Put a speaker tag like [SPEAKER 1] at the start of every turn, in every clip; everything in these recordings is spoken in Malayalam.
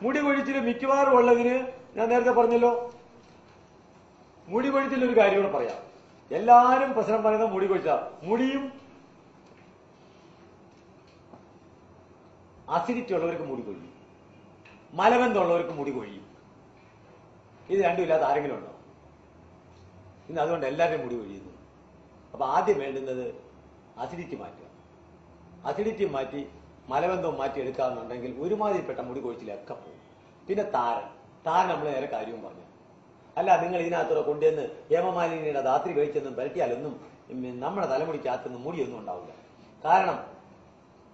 [SPEAKER 1] മുടി കൊഴിച്ചിൽ മിക്കവാറും ഉള്ളതിന് ഞാൻ നേരത്തെ പറഞ്ഞല്ലോ, മുടി കൊഴിച്ചിലൊരു കാര്യം കൂടെ പറയാം. എല്ലാരും പ്രശ്നം പറയുന്നത് മുടി കൊഴിച്ച, മുടിയും അസിഡിറ്റി ഉള്ളവർക്ക് മുടി കൊഴിയും, മലബന്ധമുള്ളവർക്ക് മുടി കൊഴിയും. ഇത് രണ്ടും ഇല്ലാത്ത ആരെങ്കിലും ഉണ്ടോ? ഇന്ന് അതുകൊണ്ട് എല്ലാവരുടെയും മുടി കൊഴിയുന്നു. അപ്പൊ ആദ്യം വേണ്ടുന്നത് അസിഡിറ്റി മാറ്റുക. അസിഡിറ്റി മാറ്റി മലബന്ധവും മാറ്റി എടുക്കാമെന്നുണ്ടെങ്കിൽ ഒരുമാതിരിപ്പെട്ട മുടി കൊഴിച്ചിലൊക്കെ പോകും. പിന്നെ താരൻ നമ്മൾ നേരെ കാര്യവും പറഞ്ഞു. അല്ല, നിങ്ങൾ ഇതിനകത്തൂടെ കൊണ്ടുവന്ന് ഹേമമാലിനിയുടെ രാത്രി കഴിച്ചെന്നും പരട്ടിയാലൊന്നും നമ്മുടെ തലമുടിക്കകത്തുനിന്ന് മുടിയൊന്നും ഉണ്ടാവില്ല. കാരണം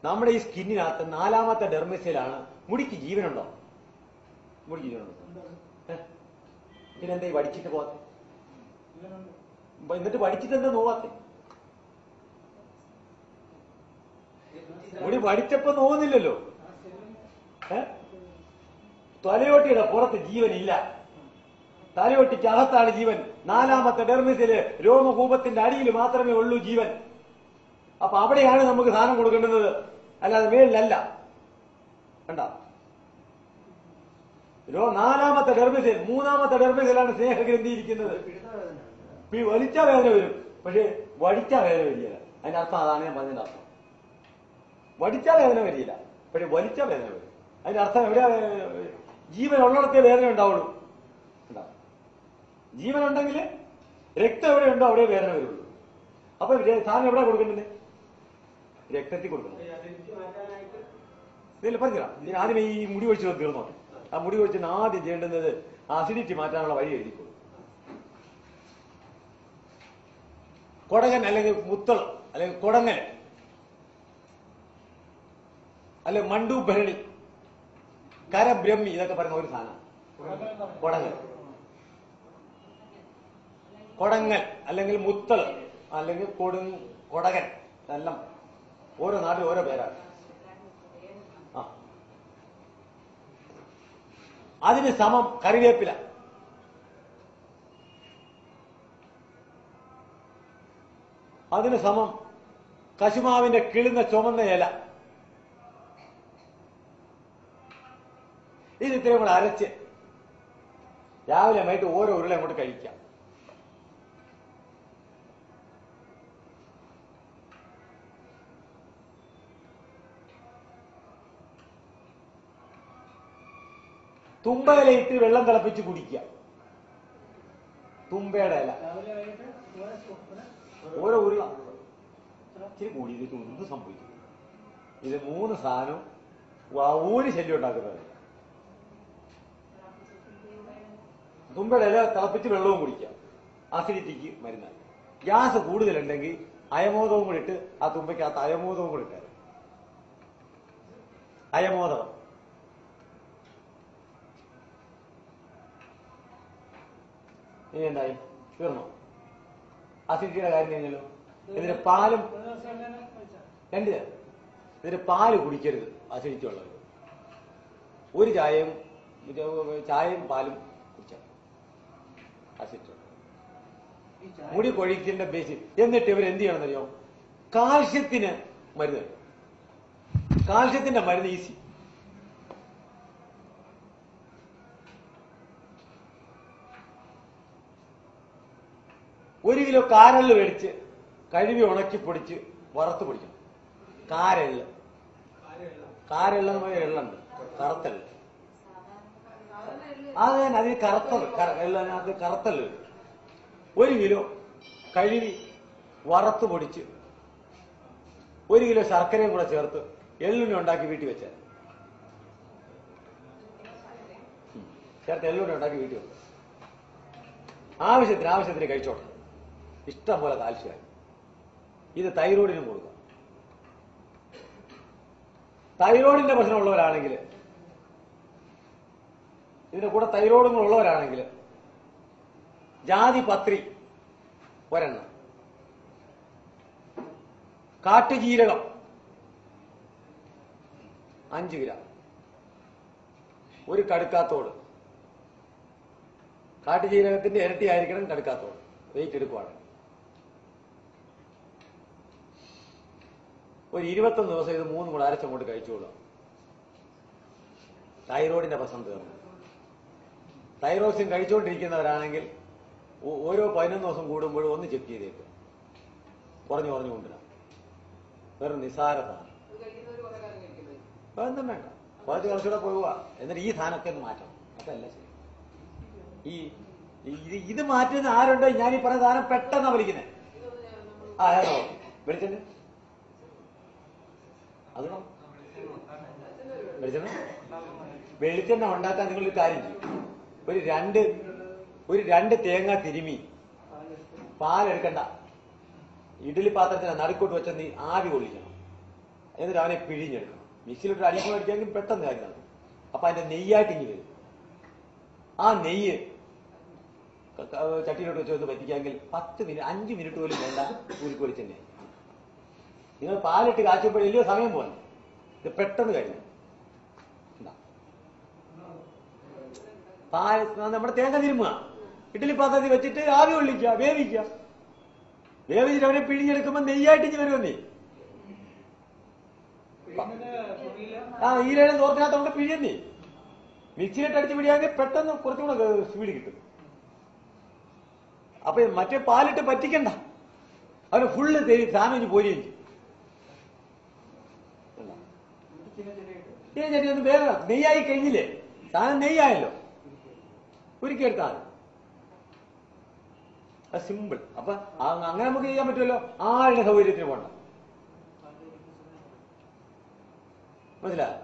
[SPEAKER 1] നമ്മുടെ ഈ സ്കിന്നിനകത്ത് 4ാമത്തെ ഡെർമിസിലാണ്. മുടിക്ക് ജീവനുണ്ടോ? മുടി ജീവനുണ്ടോ? പിന്നെന്താ ഈ വടിച്ചിട്ട് പോകാത്തെ? എന്നിട്ട് വടിച്ചിട്ട് എന്താ നോവാത്തെ? മുടി വടിച്ചപ്പോ നോവുന്നില്ലല്ലോ. തലയോട്ടിയുടെ പുറത്ത് ജീവനില്ല, തലയോട്ടിക്കകത്താണ് ജീവൻ. 4ാമത്തെ ഡെർമിസില് രോമകൂപത്തിന്റെ അടിയിൽ മാത്രമേ ഉള്ളൂ ജീവൻ. അപ്പൊ അവിടെയാണ് നമുക്ക് സാധനം കൊടുക്കേണ്ടുന്നത്, അല്ലാതെ മേലിലല്ല. കണ്ട, 4ാമത്തെ ഡെർമിസിൽ 3ാമത്തെ ഡെർമിസിലാണ് സ്നേഹഗ്രന്ഥി ഇരിക്കുന്നത്. വലിച്ചാ വേദന വരും, പക്ഷെ വടിച്ചാ വേദന വരില്ല. അതിന്റെ അർത്ഥം അതാണ് ഞാൻ പറഞ്ഞതിന്റെ അർത്ഥം. വടിച്ചാ വേദന വരില്ല, പക്ഷെ വലിച്ചാ വേദന വരും. അതിന്റെ അർത്ഥം എവിടെ ജീവൻ ഉള്ളിടത്തേ വേദന ഉണ്ടാവുള്ളൂ. ജീവനുണ്ടെങ്കിൽ രക്തം എവിടെ ഉണ്ടോ അവിടെ വേദന വരുള്ളൂ. അപ്പൊ സാധനം എവിടെ കൊടുക്കേണ്ടത്? രക്തത്തിൽ കൊടുക്കണം. ഇതിൽ പറഞ്ഞില്ല, ആദ്യം ഈ മുടി ഒഴിച്ച് തീർന്നോട്ടെ. ആ മുടി ഒഴിച്ചിന് ആദ്യം ചെയ്യേണ്ടുന്നത് അസിഡിറ്റി മാറ്റാനുള്ള വഴി എഴുതിക്കൊള്ളു. കൊടകൻ അല്ലെങ്കിൽ മുത്തളം അല്ലെങ്കിൽ കൊടങ്ങൽ അല്ലെങ്കിൽ മണ്ടൂഭരണി, കരബ്രഹ്മി, ഇതൊക്കെ പറയുന്ന ഒരു സാധനം. കൊടങ്ങൽ, കൊടങ്ങൽ അല്ലെങ്കിൽ മുത്തൾ അല്ലെങ്കിൽ കൊടകൻ, എല്ലാം ഓരോ നാട്ടിൽ ഓരോ പേരാണ്. അതിന് സമം കറിവേപ്പില, അതിന് സമം കശുമാവിന്റെ കിളുന്ന ചുമന്ന ഇല. ഇത് ഇത്രയും കൂടെ അരച്ച് രാവിലെ വൈകിട്ട് ഓരോ ഉരുള അങ്ങോട്ട് കഴിക്കാം. തുമ്പയില ഇട്ട് വെള്ളം തിളപ്പിച്ച് കുടിക്കുക. തുമ്പയുടെ ഇല ഓരോ ഉരുള. ഇച്ചിരി കൂടി ഇത് ഒന്നും സംഭവിക്കും. ഇത് 3 സാധനവും ഒരു ശല്യം ഉണ്ടാക്കുന്നത്. തുമ്പയുടെ ഇല തിളപ്പിച്ച് വെള്ളവും കുടിക്കുക. അസിഡിറ്റിക്ക് മരുന്നാണ്. ഗ്യാസ് കൂടുതലുണ്ടെങ്കിൽ അയമോദവും കൂടി ഇട്ട് ആ തുമ്പയ്ക്കകത്ത് അയമോദവും കൂടി ഇട്ടാൽ അയമോദം ഇനി എന്തായി? തീർന്നോ? അസിഡിറ്റിയുടെ കാര്യം കഴിഞ്ഞല്ലോ. ഇതിന് പാലും ഇതിന് പാല് കുടിക്കരുത് അസിഡിറ്റി ഉള്ളത്. ഒരു ചായയും പാലും കുടിച്ചാൽ അസിഡിറ്റി. മുടി കൊഴിക്കിന്റെ ബേസിക്. എന്നിട്ട് ഇവർ എന്ത് ചെയ്യണമെന്നറിയോ? കാൽഷ്യത്തിന് മരുന്ന്. കാൽഷ്യത്തിന്റെ മരുന്ന് ഈസി. ഒരു കിലോ കാരെള്ള് മേടിച്ച് കഴുകി ഉണക്കി പൊടിച്ച് വറുത്ത് പൊടിക്കണം. കാരെള്ള് എള്ളുണ്ട്, കറുത്തെള്ള്. അത് അതിന് എള്ളതിനകത്ത് കറുത്തെള്ള്. 1 കിലോ കഴുകി വറുത്ത് പൊടിച്ച് 1 കിലോ ശർക്കരയും കൂടെ ചേർത്ത് എള്ളുണ്ണി ഉണ്ടാക്കി വീട്ടിൽ വെച്ചാൽ എള്ളുണ്ണി ഉണ്ടാക്കി വീട്ടിൽ വെക്കുക. ആവശ്യത്തിന് കഴിച്ചോട്ടെ. ഇഷ്ടം പോലെ കാൽസ്യമായി. ഇത് തൈറോയിഡിനും കൊടുക്കുക. തൈറോയിഡിന്റെ പ്രശ്നമുള്ളവരാണെങ്കിൽ, ഇതിന്റെ കൂടെ തൈറോയിഡും ഉള്ളവരാണെങ്കിൽ ജാതിപത്രി ഒരെണ്ണം, കാട്ടുജീരകം 5 ഗ്രാം, ഒരു കടുക്കാത്തോട്. കാട്ടുജീരകത്തിന്റെ ഇരട്ടി ആയിരിക്കണം കടുക്കാത്തോട്. വെയിറ്റ് എടുക്കുവാണ്. ഒരു 21 ദിവസം ഇത് 3 കൂടെ അരച്ചങ്ങോട്ട് കഴിച്ചോളാം. തൈറോയിഡിന്റെ പ്രശ്നം തീർന്നു. തൈറോക്സിൻ കഴിച്ചുകൊണ്ടിരിക്കുന്നവരാണെങ്കിൽ ഓരോ 11 ദിവസം കൂടുമ്പോഴും ഒന്ന് ചെക്ക് ചെയ്തേക്കുക, കുറഞ്ഞു കൊണ്ടുവരാം. വേറെ നിസാര സാധനം ഒന്നും വേണ്ട, കുറച്ചുകൂടെ പോവുക. എന്നിട്ട് ഈ സാധനമൊക്കെ ഒന്ന് മാറ്റണം. അതല്ല ശരി. ഇത് മാറ്റുന്ന ആരുണ്ടോ? ഞാൻ ഈ പറഞ്ഞ സാധനം പെട്ടെന്നാ വലിക്കുന്നത്. ഏതോ വെളിച്ചെണ്ണ അതോ വെളിച്ചെണ്ണ ഉണ്ടാക്കാൻ നിങ്ങളൊരു കാര്യം ചെയ്യും. ഒരു രണ്ട് തേങ്ങ തിരുമി, പാലെടുക്കണ്ട, ഇഡ്ഡലി പാത്രത്തിന് നടുക്കോട്ട് വെച്ച നീ ആവി കൊള്ളിക്കണം. എന്നിട്ട് അവനെ പിഴിഞ്ഞെടുക്കണം. മിക്സിയിലിട്ട് അടിക്കാൻ അടിക്കാമെങ്കിൽ പെട്ടെന്ന് കാര്യം നടക്കും. അപ്പൊ അതിന്റെ നെയ്യായിട്ട് ഇനി വരും. ആ നെയ്യ് ചട്ടിയിലോട്ട് വെച്ച് ഒന്ന് പറ്റിക്കാമെങ്കിൽ 5 മിനിറ്റ് പോലും വേണ്ട, ഉരുക്ക് വെളിച്ചെണ്ണ. നിങ്ങൾ പാലിട്ട് കാച്ചുമ്പോൾ വലിയ സമയം പോലെ ഇത് പെട്ടെന്ന് കഴിഞ്ഞു. പാൽ നമ്മുടെ തേങ്ങ തിരുമുക, ഇഡ്ഡലി പാത്രത്തിൽ വെച്ചിട്ട് ആവി കൊള്ളിക്കുക, വേവിക്കുക. വേവിച്ചിട്ട് അവനെ പിഴിഞ്ഞെടുക്കുമ്പോൾ നെയ്യായിട്ട് ഇനി വരുമെന്നേ. ഈരേഴും തോർത്തിനകത്തോണ്ട് പിഴിയുന്നേ. മിക്സിയിലിട്ട് അടിച്ച് പിടിയാണെങ്കിൽ പെട്ടെന്ന് കുറച്ചുകൂടെ സ്പീഡ് കിട്ടും. അപ്പൊ മറ്റേ പാലിട്ട് പറ്റിക്കണ്ട, അവന് ഫുള്ള് സാധനം പോരുകയും ചെയ്യും. ഒന്ന് വേഗം നെയ്യായി കഴിഞ്ഞില്ലേ, സാധനം നെയ്യായല്ലോ, ഉരുക്കിയെടുത്താൽ അത് സിമ്പിൾ. അപ്പൊ അങ്ങനെ നമുക്ക് ചെയ്യാൻ പറ്റുമല്ലോ. ആരുടെ സൗകര്യത്തിന് പോകണ്ട, മനസ്സിലായോ?